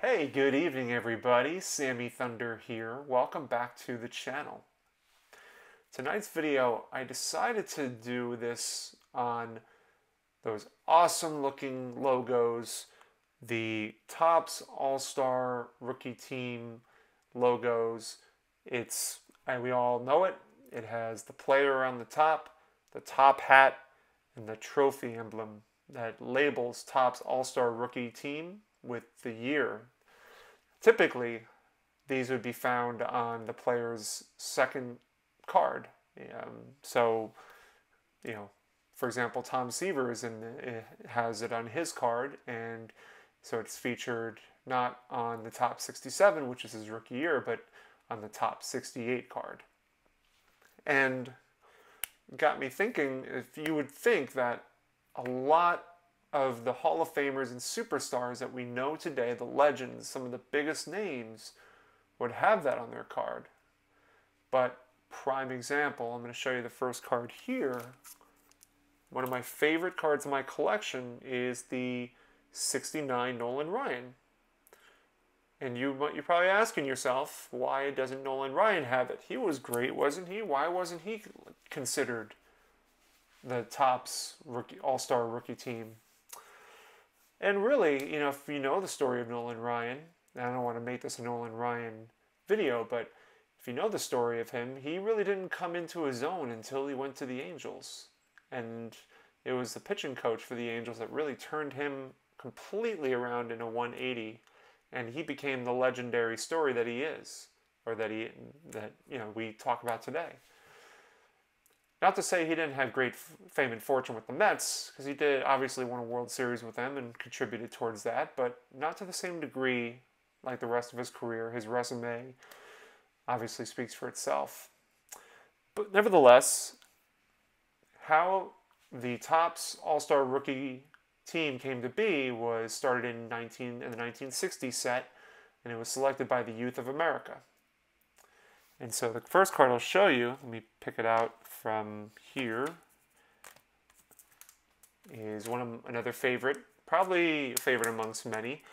Hey, good evening everybody. Sammy Thunder here. Welcome back to the channel. Tonight's video, I decided to do this on those awesome looking logos, the Topps All-Star Rookie Team logos. We all know it. It has the player on the top hat, and the trophy emblem that labels Topps All-Star Rookie Team with the year. Typically, these would be found on the player's second card. So, for example, Tom Sver has it on his card, and so it's featured not on the top 67, which is his rookie year, but on the top 68 card. And got me thinking, if you would think that a lot of the Hall of Famers and superstars that we know today, the legends, some of the biggest names, would have that on their card. But prime example, I'm going to show you the first card here. One of my favorite cards in my collection is the 69 Nolan Ryan. And you're probably asking yourself, why doesn't Nolan Ryan have it? He was great, wasn't he? Why wasn't he considered the Topps All-Star Rookie Team? And really, if you know the story of Nolan Ryan, I don't want to make this a Nolan Ryan video, but if you know the story of him, he really didn't come into his own until he went to the Angels. And it was the pitching coach for the Angels that really turned him completely around in a 180, and he became the legendary story that he is, or that we talk about today. Not to say he didn't have great fame and fortune with the Mets, because he did obviously won a World Series with them and contributed towards that, but not to the same degree like the rest of his career. His resume obviously speaks for itself. But nevertheless, how the Topps All-Star Rookie Team came to be was started in the 1960 set, and it was selected by the Youth of America. And so the first card I'll show you, let me pick it out from here, is another favorite, probably a favorite amongst many,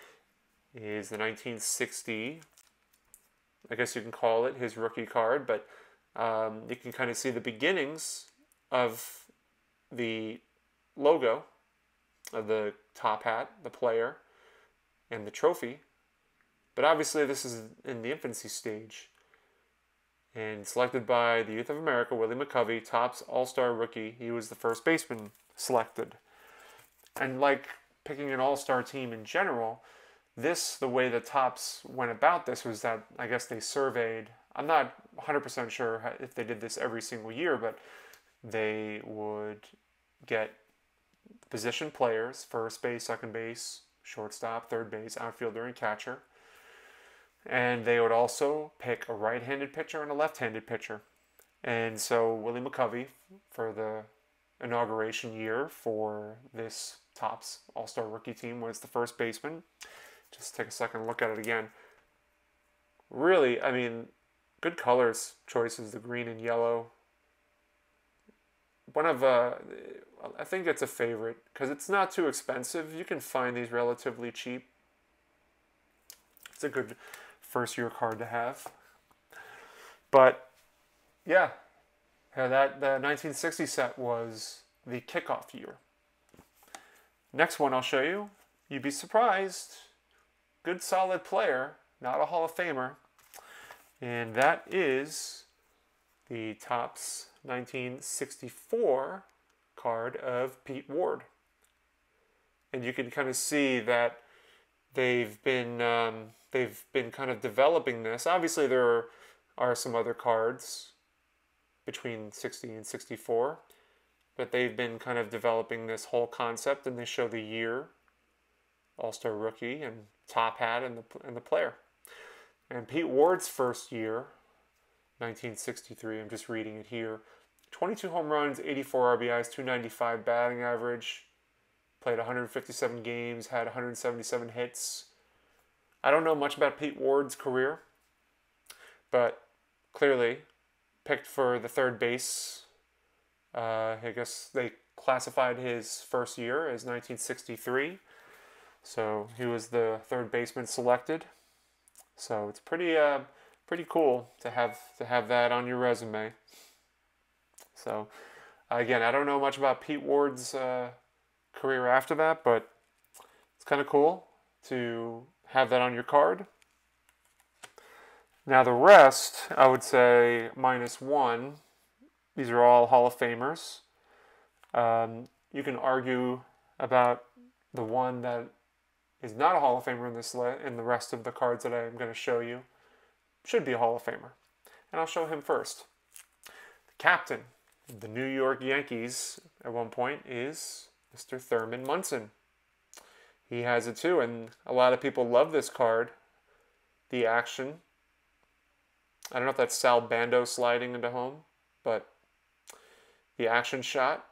is the 1960, I guess you can call it his rookie card, but you can kind of see the beginnings of the logo of the top hat, the player, and the trophy. But obviously this is in the infancy stage. And selected by the Youth of America, Willie McCovey, Topps All-Star Rookie. He was the first baseman selected. And like picking an all-star team in general, the way the Topps went about this was that I guess they surveyed, I'm not 100% sure if they did this every single year, but they would get position players, first base, second base, shortstop, third base, outfielder, and catcher. And they would also pick a right-handed pitcher and a left-handed pitcher. And so Willie McCovey, for the inauguration year for this Topps All-Star Rookie Team, was the first baseman. Just take a second and look at it again. Really, I mean, good colors choices, the green and yellow. I think it's a favorite because it's not too expensive. You can find these relatively cheap. It's a good first year card to have. But yeah, the 1960 set was the kickoff year. Next one I'll show you. You'd be surprised. Good solid player, not a Hall of Famer. And that is the Topps 1964 card of Pete Ward. And you can kind of see that they've been kind of developing this. Obviously, there are some other cards between 60 and 64, but they've been kind of developing this whole concept, and they show the year, All-Star Rookie, and top hat, and the player. And Pete Ward's first year, 1963, I'm just reading it here, 22 home runs, 84 RBIs, 295 batting average, played 157 games, had 177 hits. I don't know much about Pete Ward's career, but clearly picked for the third base. I guess they classified his first year as 1963. So he was the third baseman selected. So it's pretty cool to have that on your resume. So again, I don't know much about Pete Ward's career after that, but it's kind of cool to have that on your card. Now the rest, I would say -1. These are all Hall of Famers. You can argue about the one that is not a Hall of Famer in the rest of the cards that I'm going to show you. Should be a Hall of Famer. And I'll show him first. The captain of the New York Yankees at one point is Mr. Thurman Munson. He has it too, and a lot of people love this card. The action. I don't know if that's Sal Bando sliding into home, but the action shot.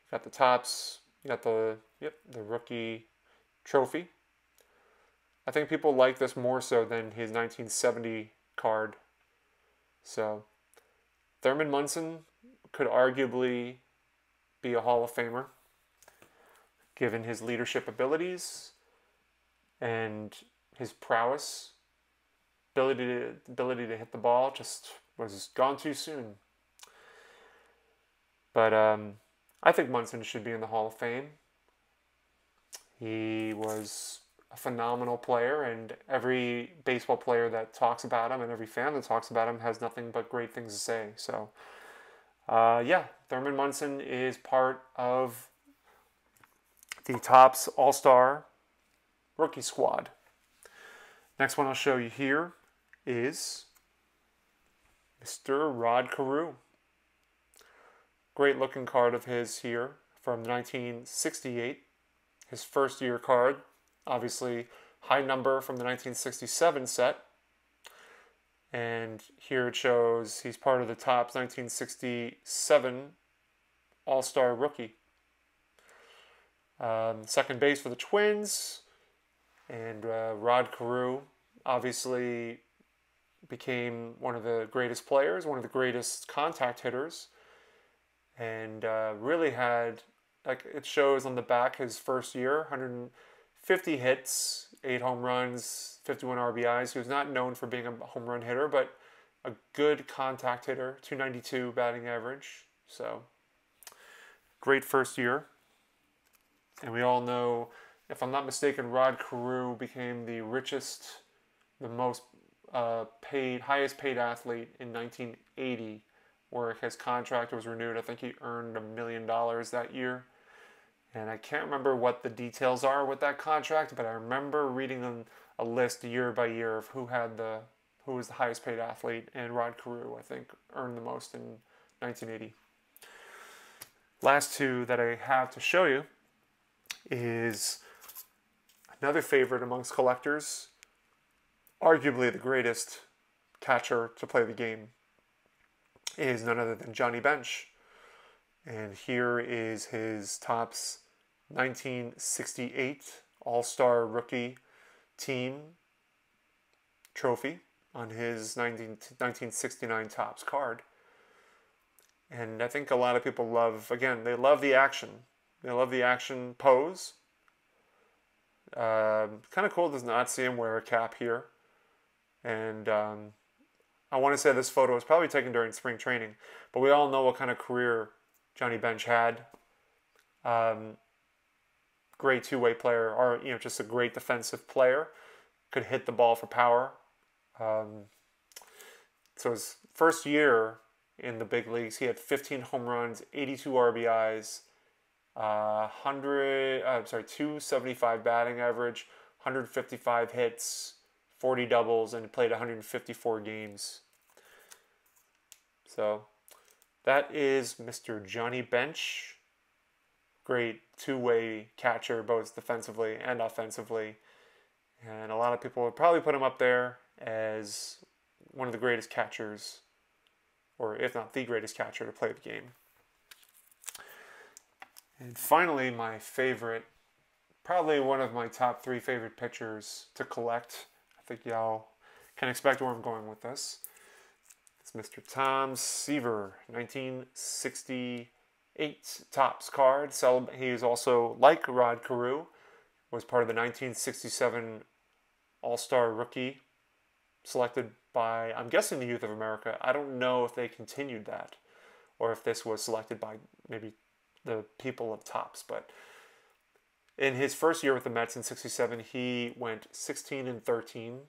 You got the tops. You got the rookie trophy. I think people like this more so than his 1970 card. So Thurman Munson could arguably be a Hall of Famer, given his leadership abilities and his prowess. Ability to hit the ball just was gone too soon. But I think Munson should be in the Hall of Fame. He was a phenomenal player, and every baseball player that talks about him and every fan that talks about him has nothing but great things to say. So, yeah, Thurman Munson is part of the Topps All-Star rookie squad. Next one I'll show you here is Mr. Rod Carew. Great looking card of his here from 1968. His first year card. Obviously, high number from the 1967 set. And here it shows he's part of the Topps 1967 All-Star rookie. Second base for the Twins. And Rod Carew obviously became one of the greatest players, one of the greatest contact hitters. And really had, like it shows on the back, his first year, 150 hits, 8 home runs, 51 RBIs. He was not known for being a home run hitter, but a good contact hitter, 292 batting average. So, great first year. And we all know, if I'm not mistaken, Rod Carew became the richest, the most highest paid athlete in 1980, where his contract was renewed. I think he earned $1 million that year. And I can't remember what the details are with that contract, but I remember reading a list year by year of who was the highest paid athlete, and Rod Carew, I think, earned the most in 1980. Last two that I have to show you is another favorite amongst collectors, arguably the greatest catcher to play the game, is none other than Johnny Bench. And here is his Topps 1968 All-Star Rookie Team trophy on his 1969 Topps card. And I think a lot of people they love the action. They love the action pose. Kind of cool to not see him wear a cap here. And I want to say this photo was probably taken during spring training, but we all know what kind of career Johnny Bench had. Great two-way player, or just a great defensive player. Could hit the ball for power. So his first year in the big leagues, he had 15 home runs, 82 RBIs, 275 batting average, 155 hits, 40 doubles, and played 154 games. So that is Mr. Johnny Bench. Great two-way catcher, both defensively and offensively. And a lot of people would probably put him up there as one of the greatest catchers, or if not the greatest catcher to play the game. And finally, my favorite, probably one of my top 3 favorite pitchers to collect. I think y'all can expect where I'm going with this. It's Mr. Tom Sver, 1968 Topps card. He is also, like Rod Carew, was part of the 1967 All-Star Rookie, selected by, I'm guessing, the Youth of America. I don't know if they continued that, or if this was selected by maybe the people of Topps. But in his first year with the Mets in 67, he went 16-13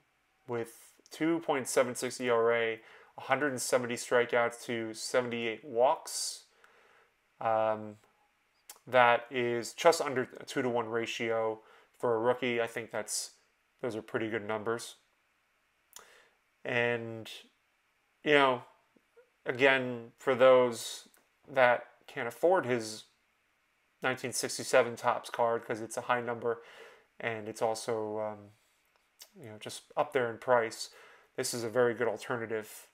with 2.76 ERA, 170 strikeouts to 78 walks. That is just under a 2-to-1 ratio for a rookie. I think those are pretty good numbers. And, you know, again, for those that can't afford his 1967 Topps card because it's a high number and it's also, just up there in price, this is a very good alternative.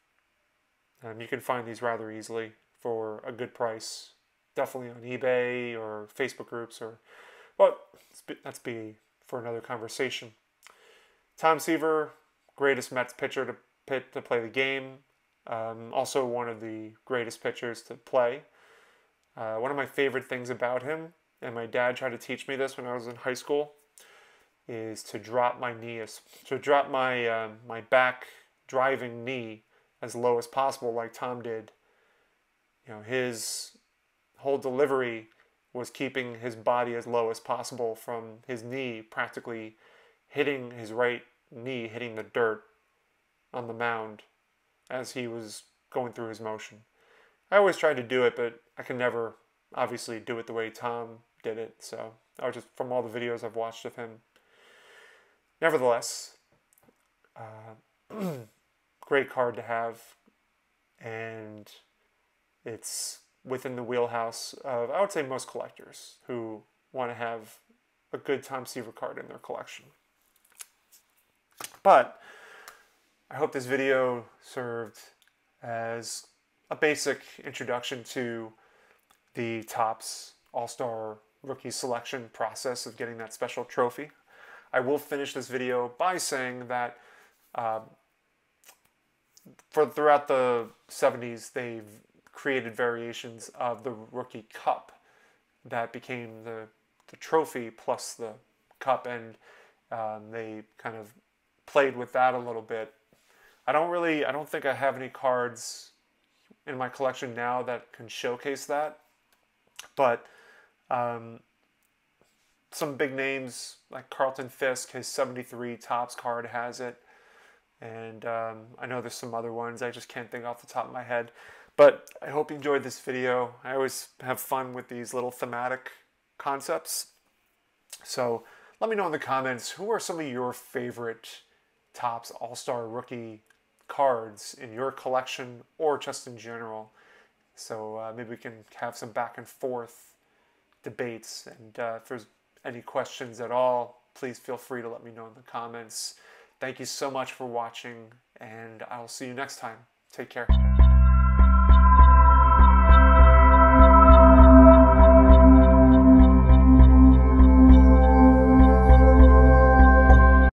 You can find these rather easily for a good price, definitely on eBay or Facebook groups, but that's for another conversation. Tom Sver, greatest Mets pitcher to play the game. Also one of the greatest pitchers to play. One of my favorite things about him, and my dad tried to teach me this when I was in high school, is to drop my my back driving knee as low as possible, like Tom did. You know, his whole delivery was keeping his body as low as possible from his knee practically hitting his right knee, hitting the dirt on the mound as he was going through his motion. I always tried to do it, but I can never obviously do it the way Tom did it. So I was just, from all the videos I've watched of him. Nevertheless, great card to have, and it's within the wheelhouse of, I would say, most collectors who want to have a good Tom Sver card in their collection. But I hope this video served as a basic introduction to the Topps All-Star Rookie selection process of getting that special trophy. I will finish this video by saying that throughout the 70s, they've created variations of the Rookie Cup that became the trophy plus the cup, and they kind of played with that a little bit. I don't think I have any cards in my collection now that can showcase that, but some big names like Carlton Fisk, his 73 Topps card has it, and I know there's some other ones I just can't think off the top of my head. But I hope you enjoyed this video. I always have fun with these little thematic concepts. So let me know in the comments, who are some of your favorite Topps All-Star Rookie cards in your collection or just in general? So maybe we can have some back and forth debates. And if there's any questions at all, please feel free to let me know in the comments. Thank you so much for watching, and I'll see you next time. Take care.